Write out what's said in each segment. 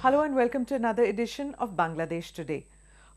Hello and welcome to another edition of Bangladesh Today.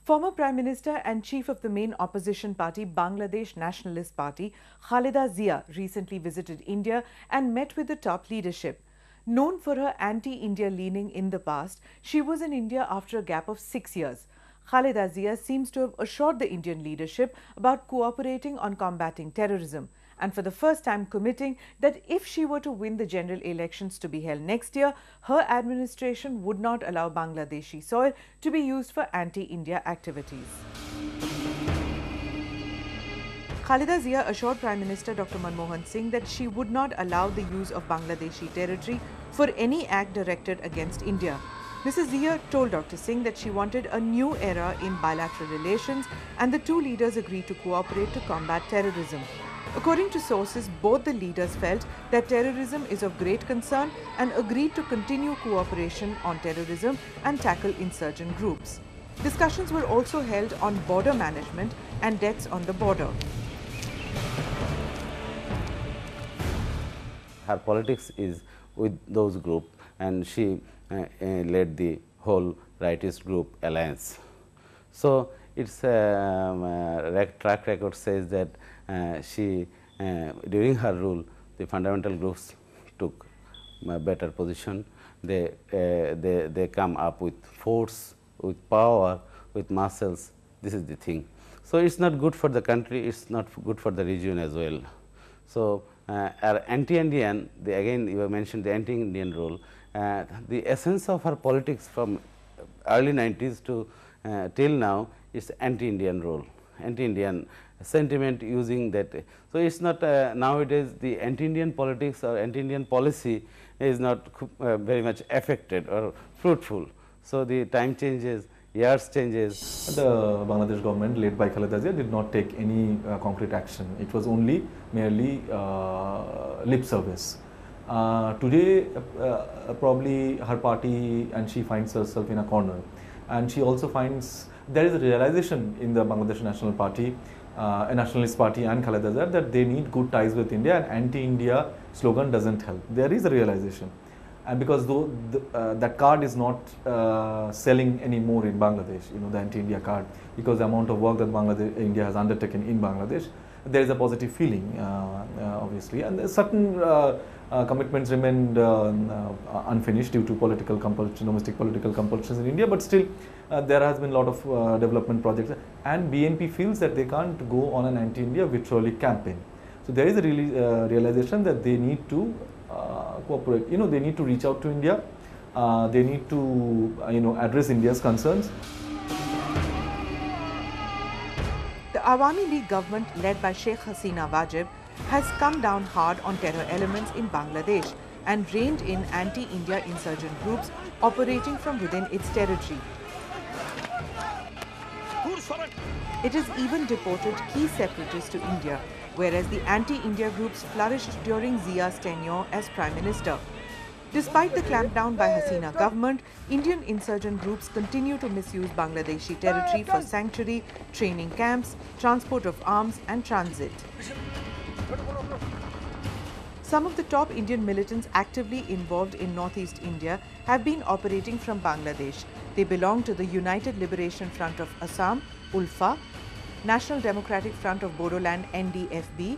Former Prime Minister and Chief of the main opposition party, Bangladesh Nationalist Party, Khaleda Zia, recently visited India and met with the top leadership. Known for her anti-India leaning in the past, she was in India after a gap of 6 years. Khaleda Zia seems to have assured the Indian leadership about cooperating on combating terrorism, and for the first time committing that if she were to win the general elections to be held next year, her administration would not allow Bangladeshi soil to be used for anti-India activities. Khaleda Zia assured Prime Minister Dr. Manmohan Singh that she would not allow the use of Bangladeshi territory for any act directed against India. Mrs. Zia told Dr. Singh that she wanted a new era in bilateral relations, and the two leaders agreed to cooperate to combat terrorism. According to sources, both the leaders felt that terrorism is of great concern and agreed to continue cooperation on terrorism and tackle insurgent groups. Discussions were also held on border management and deaths on the border. Her politics is with those groups, and she led the whole rightist group alliance. So its track record says that during her rule, the fundamental groups took a better position. They come up with force, with power, with muscles. This is the thing. So it's not good for the country. It's not good for the region as well. So anti-Indian, again you have mentioned the anti-Indian role. The essence of her politics from early 90s to till now is anti-Indian role, anti-Indian sentiment using that. So it's not nowadays the anti-Indian politics or anti-Indian policy is not very much affected or fruitful. So the time changes, years changes. The Bangladesh government led by Khaleda Zia did not take any concrete action. It was only merely lip service. Today probably her party and she finds herself in a corner, and she also finds there is a realization in the Bangladesh National Party, a nationalist party and Khaleda Zia, that they need good ties with India, and anti-India slogan doesn't help. There is a realization, and because though that card is not selling anymore in Bangladesh, the anti-India card, because the amount of work that India has undertaken in Bangladesh, there is a positive feeling obviously, and certain commitments remained unfinished due to political compulsion, domestic political compulsions in India, but still there has been a lot of development projects, and BNP feels that they can't go on an anti-India vitriolic campaign. So there is a realization that they need to cooperate, they need to reach out to India, they need to address India's concerns. The Awami League government led by Sheikh Hasina has come down hard on terror elements in Bangladesh and reined in anti-India insurgent groups operating from within its territory. It has even deported key separatists to India, whereas the anti-India groups flourished during Zia's tenure as Prime Minister. Despite the clampdown by Hasina government, Indian insurgent groups continue to misuse Bangladeshi territory for sanctuary, training camps, transport of arms and transit. Some of the top Indian militants actively involved in northeast India have been operating from Bangladesh. They belong to the United Liberation Front of Assam, ULFA, National Democratic Front of Bodoland, NDFB,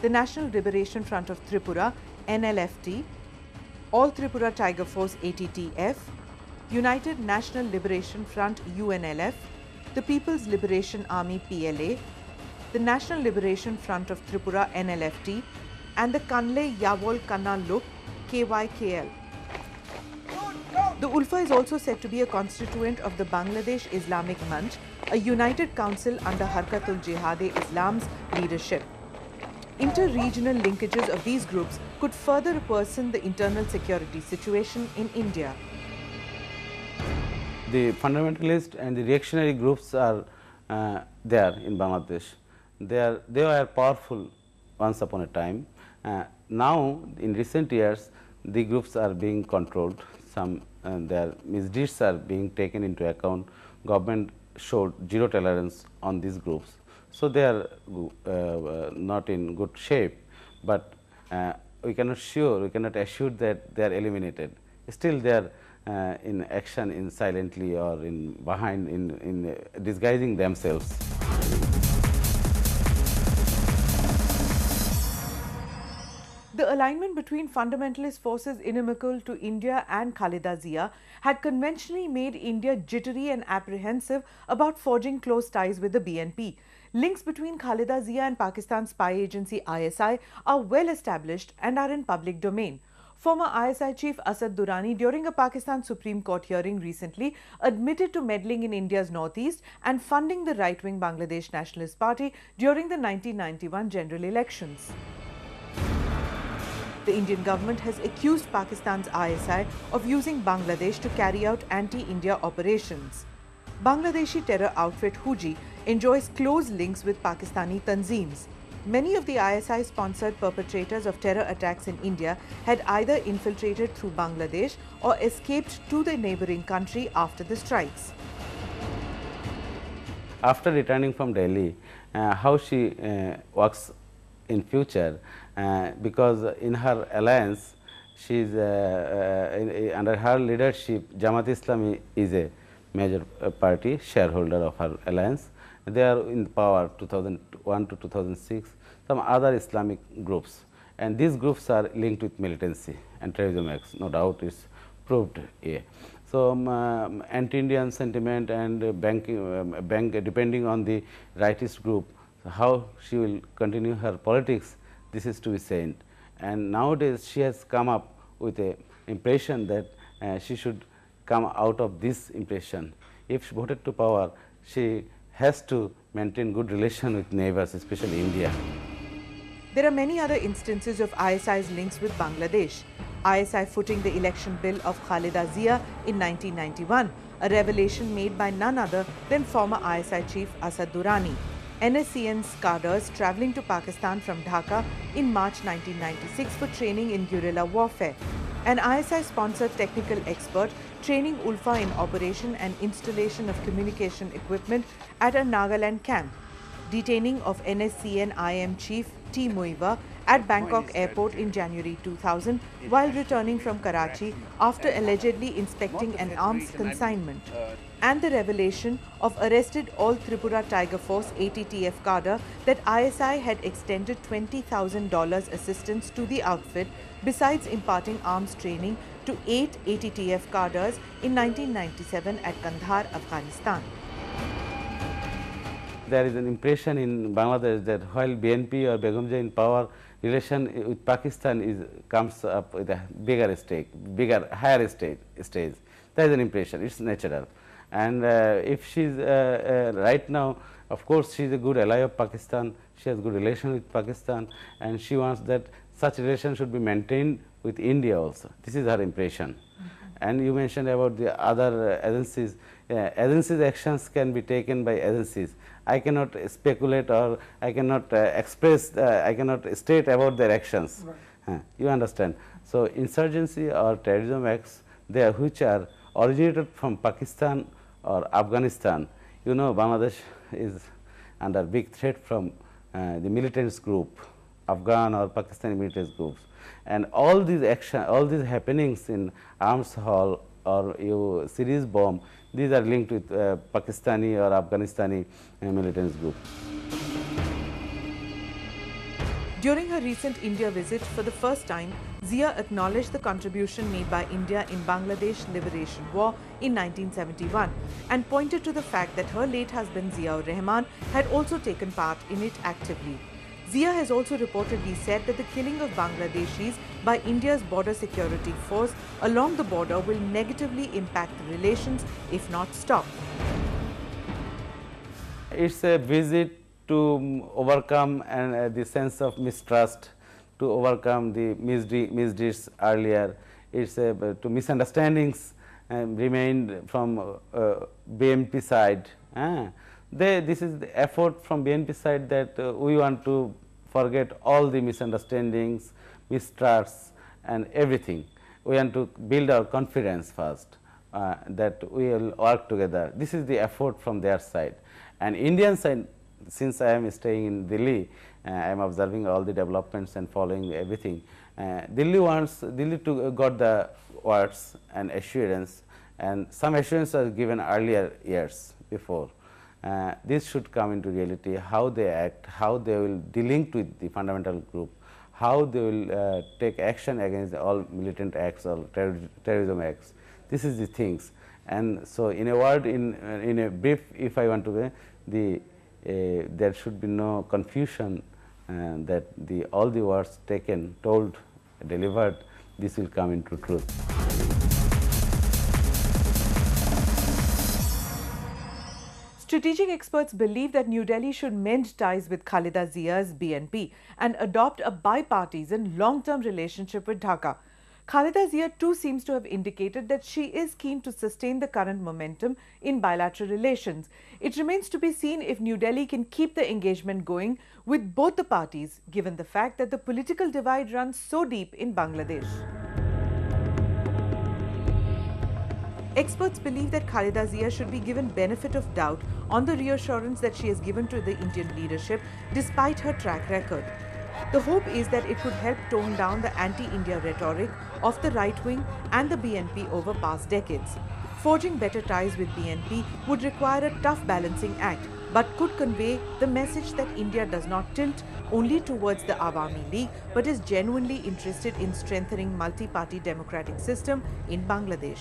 the National Liberation Front of Tripura, NLFT, All Tripura Tiger Force, ATTF, United National Liberation Front, UNLF, the People's Liberation Army, PLA, the National Liberation Front of Tripura, NLFT, and the Kanle Yawol Kanna Luk, KYKL. The ULFA is also said to be a constituent of the Bangladesh Islamic Manch, a united council under Harkatul Jihad-e-Islam's leadership. Inter-regional linkages of these groups could further worsen the internal security situation in India. The fundamentalist and the reactionary groups are there in Bangladesh. They were powerful once upon a time. Now, in recent years, the groups are being controlled. Some their misdeeds are being taken into account. Government showed zero tolerance on these groups. So they are not in good shape, but we cannot assure that they are eliminated. Still, they are in action, in silently or in behind, in disguising themselves. The alignment between fundamentalist forces inimical to India and Khaleda Zia had conventionally made India jittery and apprehensive about forging close ties with the BNP. Links between Khaleda Zia and Pakistan's spy agency ISI are well established and are in public domain. Former ISI chief Asad Durrani, during a Pakistan Supreme Court hearing recently, admitted to meddling in India's northeast and funding the right-wing Bangladesh Nationalist Party during the 1991 general elections. The Indian government has accused Pakistan's ISI of using Bangladesh to carry out anti-India operations. Bangladeshi terror outfit Huji enjoys close links with Pakistani tanzeems. Many of the ISI-sponsored perpetrators of terror attacks in India had either infiltrated through Bangladesh or escaped to the neighboring country after the strikes. After returning from Delhi, how she works in future, because in her alliance, she is under her leadership, Jamaat Islami is a major party, shareholder of her alliance. They are in power 2001 to 2006, some other Islamic groups, and these groups are linked with militancy and terrorism acts, no doubt it's proved here. So, anti-Indian sentiment and depending on the rightist group, how she will continue her politics, this is to be said. And nowadays she has come up with a impression that she should come out of this impression. If she voted to power, she has to maintain good relation with neighbors, especially India. There are many other instances of ISI's links with Bangladesh. ISI footing the election bill of Khaleda Zia in 1991, a revelation made by none other than former ISI chief Asad Durrani. NSCN's cadres travelling to Pakistan from Dhaka in March 1996 for training in guerrilla warfare. An ISI-sponsored technical expert training Ulfa in operation and installation of communication equipment at a Nagaland camp. Detaining of NSCN IM chief T. Muiva at Bangkok airport in January 2000 while returning from Karachi after allegedly inspecting an arms consignment. And the revelation of arrested All Tripura Tiger Force ATTF cadre that ISI had extended $20,000 assistance to the outfit besides imparting arms training to 8 ATTF cadres in 1997 at Kandahar, Afghanistan. There is an impression in Bangladesh that while BNP or Begum Khaleda in power, relation with Pakistan comes up with a higher stage. There is an impression, it's natural. And if she is right now, of course, she is a good ally of Pakistan, she has good relation with Pakistan, and she wants that such relation should be maintained with India also. This is her impression. And you mentioned about the other agencies. Agencies' actions can be taken by agencies. I cannot speculate or I cannot I cannot state about their actions. Right. You understand? So, insurgency or terrorism acts, which are originated from Pakistan or Afghanistan. You know, Bangladesh is under big threat from the militants group, Afghan or Pakistani militants groups. And all these happenings in arms hall or series bomb, these are linked with Pakistani or Afghanistani militants group. During her recent India visit, for the first time, Zia acknowledged the contribution made by India in Bangladesh Liberation War in 1971 and pointed to the fact that her late husband Zia-ur Rahman had also taken part in it actively. Zia has also reportedly said that the killing of Bangladeshis by India's border security force along the border will negatively impact the relations if not stopped. It's a visit to overcome the sense of mistrust, to overcome the misdeeds earlier. It's to misunderstandings remained from BNP side. This is the effort from BNP side that we want to forget all the misunderstandings, mistrusts and everything. We want to build our confidence first that we will work together. This is the effort from their side. And Indian side, since I am staying in Delhi, I am observing all the developments and following everything. Delhi got the words and assurance, and some assurance was given earlier years before. This should come into reality, how they act, how they will delink with the fundamental group, how they will take action against all militant acts or terrorism acts. This is the things. And so, in a word, in a brief, if I want to say, there should be no confusion that all the words taken, told, delivered, this will come into truth. Strategic experts believe that New Delhi should mend ties with Khaleda Zia's BNP and adopt a bipartisan long-term relationship with Dhaka. Khaleda Zia too seems to have indicated that she is keen to sustain the current momentum in bilateral relations. It remains to be seen if New Delhi can keep the engagement going with both the parties, given the fact that the political divide runs so deep in Bangladesh. Experts believe that Khaleda Zia should be given benefit of doubt on the reassurance that she has given to the Indian leadership despite her track record. The hope is that it could help tone down the anti-India rhetoric of the right wing and the BNP over past decades. Forging better ties with BNP would require a tough balancing act, but could convey the message that India does not tilt only towards the Awami League, but is genuinely interested in strengthening multi-party democratic system in Bangladesh.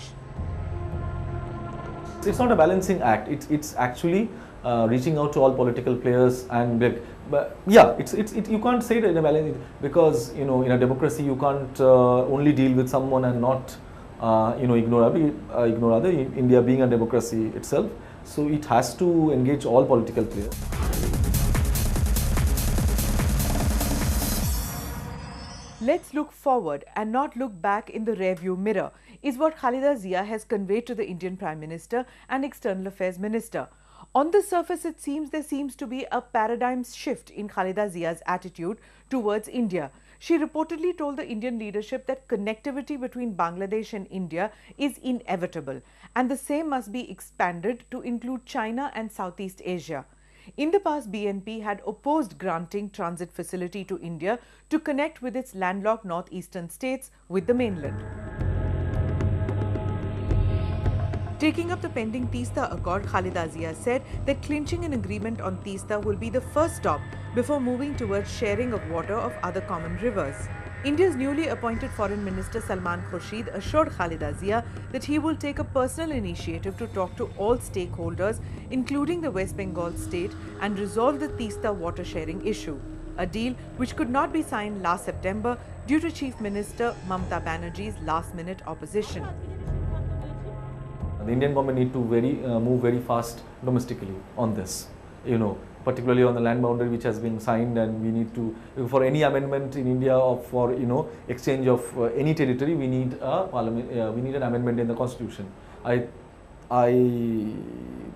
It's not a balancing act. It's actually reaching out to all political players and but yeah, you can't say that in a balance, because in a democracy you can't only deal with someone and not ignore other. India being a democracy itself, so it has to engage all political players. Let's look forward and not look back in the rearview mirror, is what Khaleda Zia has conveyed to the Indian Prime Minister and External Affairs Minister. On the surface, it seems there seems to be a paradigm shift in Khaleda Zia's attitude towards India. She reportedly told the Indian leadership that connectivity between Bangladesh and India is inevitable, and the same must be expanded to include China and Southeast Asia. In the past, BNP had opposed granting transit facility to India to connect with its landlocked northeastern states with the mainland. Taking up the pending Teesta Accord, Khaleda Zia said that clinching an agreement on Teesta will be the first stop before moving towards sharing of water of other common rivers. India's newly appointed Foreign Minister Salman Khurshid assured Khaleda Zia that he will take a personal initiative to talk to all stakeholders, including the West Bengal state, and resolve the Teesta water sharing issue, a deal which could not be signed last September due to Chief Minister Mamata Banerjee's last-minute opposition. The Indian government need to move very fast domestically on this, particularly on the land boundary which has been signed, and we need to, for any amendment in India or for exchange of any territory, we need a parliament, we need an amendment in the constitution. I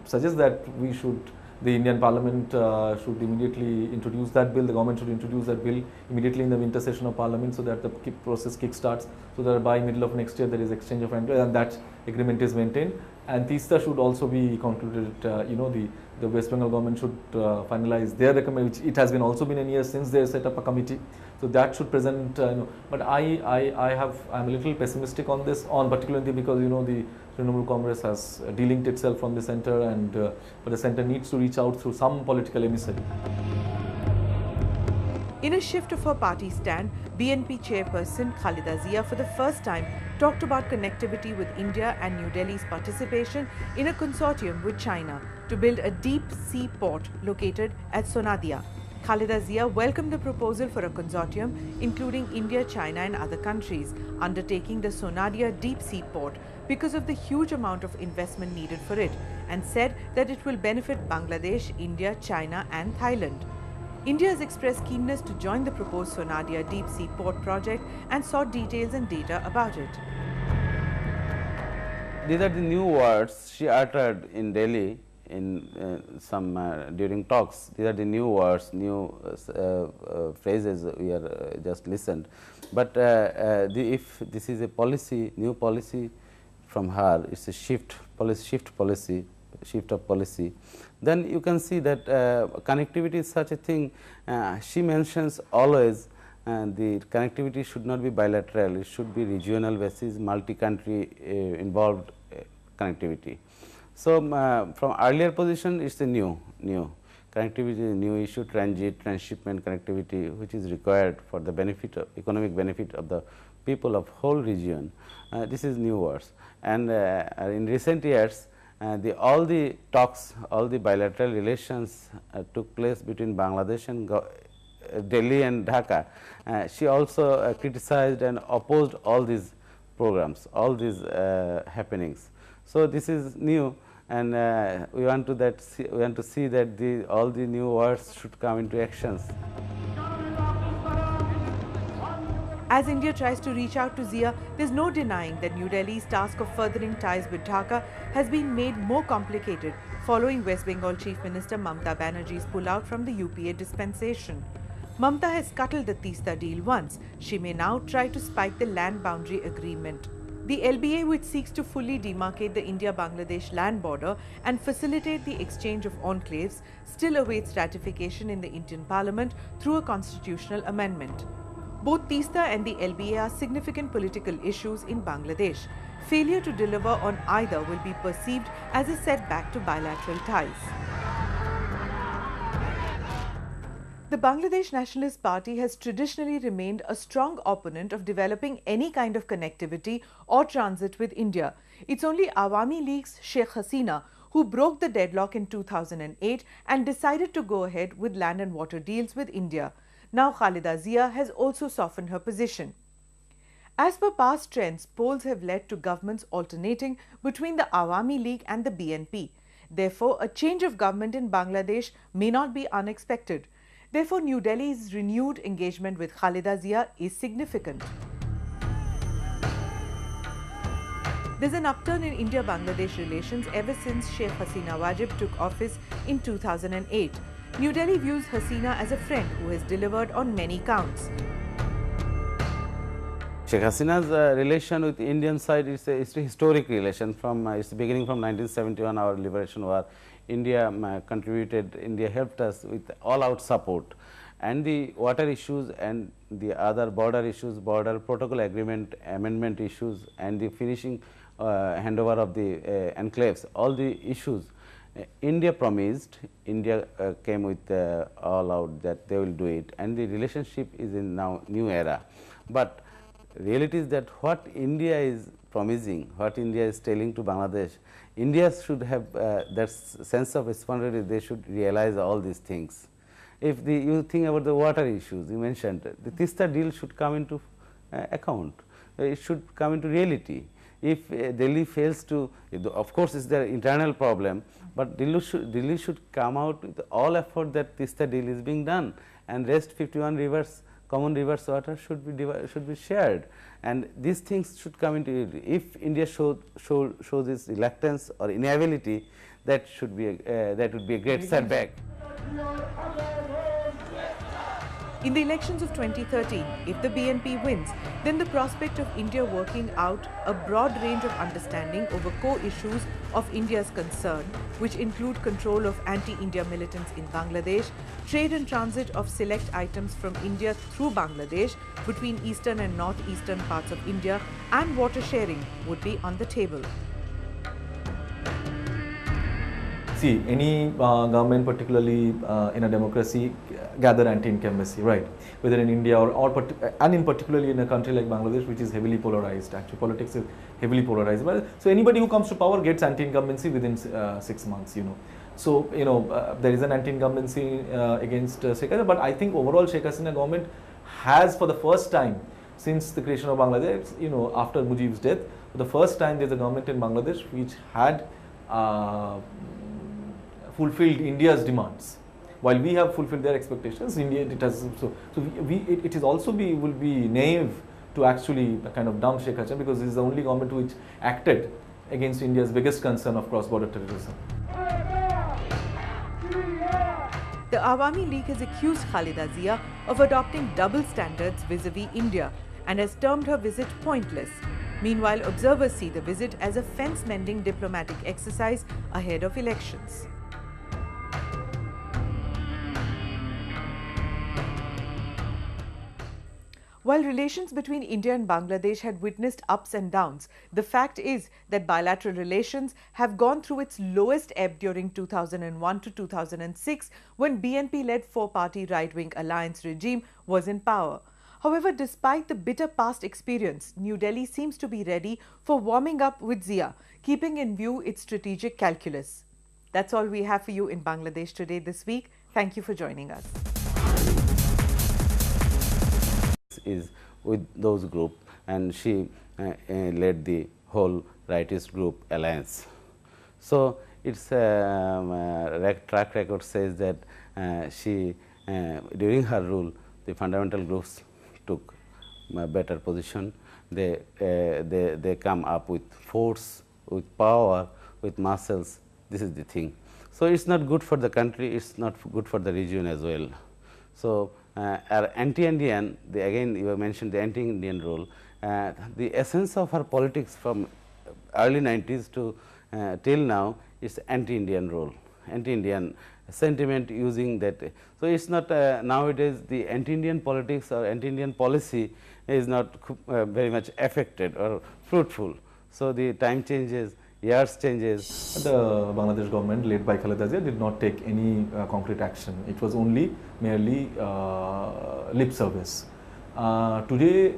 suggest that the Indian Parliament should immediately introduce that bill. The government should introduce that bill immediately in the winter session of Parliament, so that the process kick-starts, so that by middle of next year there is exchange of and that agreement is maintained. And Teesta should also be concluded. The West Bengal government should finalize their recommendation, which it has been also been a year since they set up a committee. So that should present. But I'm a little pessimistic on this, particularly because the Trinamool Congress has delinked itself from the centre, and but the centre needs to reach out through some political emissary. In a shift of her party stand, BNP chairperson Khaleda Zia for the first time talked about connectivity with India and New Delhi's participation in a consortium with China to build a deep sea port located at Sonadia. Khaleda Zia welcomed the proposal for a consortium including India, China and other countries undertaking the Sonadia deep sea port because of the huge amount of investment needed for it, and said that it will benefit Bangladesh, India, China and Thailand. India has expressed keenness to join the proposed Sonadia deep sea port project and sought details and data about it. These are the new words she uttered in Delhi in during talks. These are the new words, new phrases we are just listened. But if this is a policy, new policy from her, it's a shift of policy, then you can see that connectivity is such a thing. She mentions always the connectivity should not be bilateral, it should be regional basis, multi-country involved connectivity. So, from earlier position it is a new connectivity is a new issue, transit, transshipment connectivity which is required for the benefit of economic benefit of the people of whole region. This is new words, and in recent years all the talks, all the bilateral relations took place between Bangladesh and Delhi and Dhaka. She also criticized and opposed all these programs, all these happenings. So, this is new, and we want to see that all the new words should come into actions. As India tries to reach out to Zia, there is no denying that New Delhi's task of furthering ties with Dhaka has been made more complicated following West Bengal Chief Minister Mamata Banerjee's pullout from the UPA dispensation. Mamata has scuttled the Teesta deal once. She may now try to spike the land boundary agreement. The LBA, which seeks to fully demarcate the India-Bangladesh land border and facilitate the exchange of enclaves, still awaits ratification in the Indian Parliament through a constitutional amendment. Both Teesta and the LBA are significant political issues in Bangladesh. Failure to deliver on either will be perceived as a setback to bilateral ties. The Bangladesh Nationalist Party has traditionally remained a strong opponent of developing any kind of connectivity or transit with India. It's only Awami League's Sheikh Hasina who broke the deadlock in 2008 and decided to go ahead with land and water deals with India. Now Khaleda Zia has also softened her position. As per past trends, polls have led to governments alternating between the Awami League and the BNP. Therefore, a change of government in Bangladesh may not be unexpected. Therefore, New Delhi's renewed engagement with Khaleda Zia is significant. There's an upturn in India-Bangladesh relations ever since Sheikh Hasina Wajib took office in 2008. New Delhi views Hasina as a friend who has delivered on many counts. Sheikh Hasina's relation with the Indian side is a historic relation from its beginning from 1971, our liberation war. India contributed, India helped us with all-out support, and the water issues and the other border issues, border protocol agreement amendment issues, and the finishing handover of the enclaves, all the issues. India promised, India came with all out that they will do it, and the relationship is in now new era. But reality is that what India is promising, what India is telling to Bangladesh, India should have that sense of responsibility, they should realize all these things. If you think about the water issues you mentioned, the Teesta deal should come into account, it should come into reality. If Delhi fails to, of course, it's their internal problem, but Delhi should come out with all effort that Teesta deal is being done, and rest 51 rivers, common rivers water should be shared, and these things should come into reality. If India shows its reluctance or inability, that should be that would be a great setback. In the elections of 2013, if the BNP wins, then the prospect of India working out a broad range of understanding over core issues of India's concern, which include control of anti-India militants in Bangladesh, trade and transit of select items from India through Bangladesh between eastern and northeastern parts of India, and water sharing would be on the table. See, any government, particularly in a democracy, gather anti-incumbency, right? Whether in India and in particularly in a country like Bangladesh, which is heavily polarized. Actually, politics is heavily polarized. So anybody who comes to power gets anti-incumbency within 6 months, So, there is an anti-incumbency against Sheikh Hasina, but I think overall Sheikh Hasina government has, for the first time since the creation of Bangladesh, after Mujib's death, for the first time there is a government in Bangladesh which had fulfilled India's demands. While we have fulfilled their expectations, India it has it is also will be naive to actually kind of dump Sheikh Hasina, because this is the only government which acted against India's biggest concern of cross-border terrorism. The Awami League has accused Khaleda Zia of adopting double standards vis-a-vis India and has termed her visit pointless. Meanwhile, observers see the visit as a fence-mending diplomatic exercise ahead of elections. While relations between India and Bangladesh had witnessed ups and downs, the fact is that bilateral relations have gone through its lowest ebb during 2001 to 2006 when BNP-led four-party right-wing alliance regime was in power. However, despite the bitter past experience, New Delhi seems to be ready for warming up with Zia, keeping in view its strategic calculus. That's all we have for you in Bangladesh Today this week. Thank you for joining us. Is with those group, and she led the whole rightist group alliance. So its track record says that she during her rule the fundamental groups took a better position. They come up with force, with power, with muscles. This is the thing. So it's not good for the country, it's not good for the region as well. So our anti-Indian, again you have mentioned the anti-Indian role, the essence of her politics from early 90s to till now is anti-Indian role, anti-Indian sentiment using that. So it's not nowadays the anti-Indian politics or anti-Indian policy is not very much affected or fruitful. So the time changes, years changes. The Bangladesh government led by Khaleda Zia did not take any concrete action. It was only merely lip service. Today,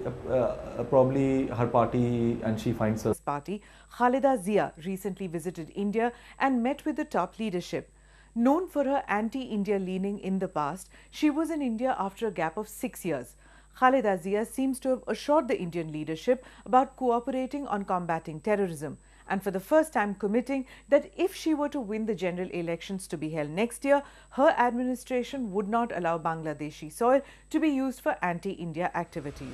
probably her party, and she finds her party, Khaleda Zia, recently visited India and met with the top leadership. Known for her anti-India leaning in the past, she was in India after a gap of 6 years. Khaleda Zia seems to have assured the Indian leadership about cooperating on combating terrorism, and for the first time committing that if she were to win the general elections to be held next year, her administration would not allow Bangladeshi soil to be used for anti-India activities.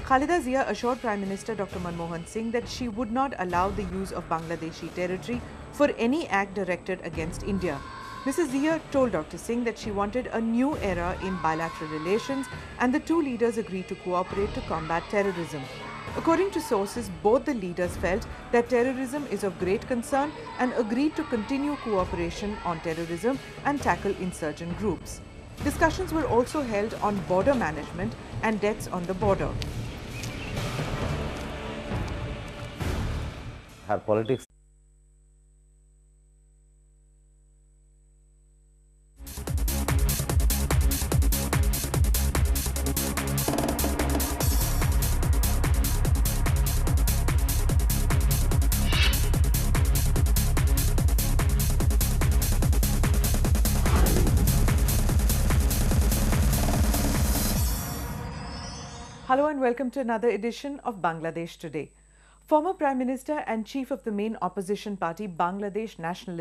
Khaleda Zia assured Prime Minister Dr. Manmohan Singh that she would not allow the use of Bangladeshi territory for any act directed against India. Mrs. Zia told Dr. Singh that she wanted a new era in bilateral relations, and the two leaders agreed to cooperate to combat terrorism. According to sources, both the leaders felt that terrorism is of great concern and agreed to continue cooperation on terrorism and tackle insurgent groups. Discussions were also held on border management and deaths on the border. Her politics Hello and welcome to another edition of Bangladesh Today. Former Prime Minister and Chief of the main opposition party, Bangladesh Nationalist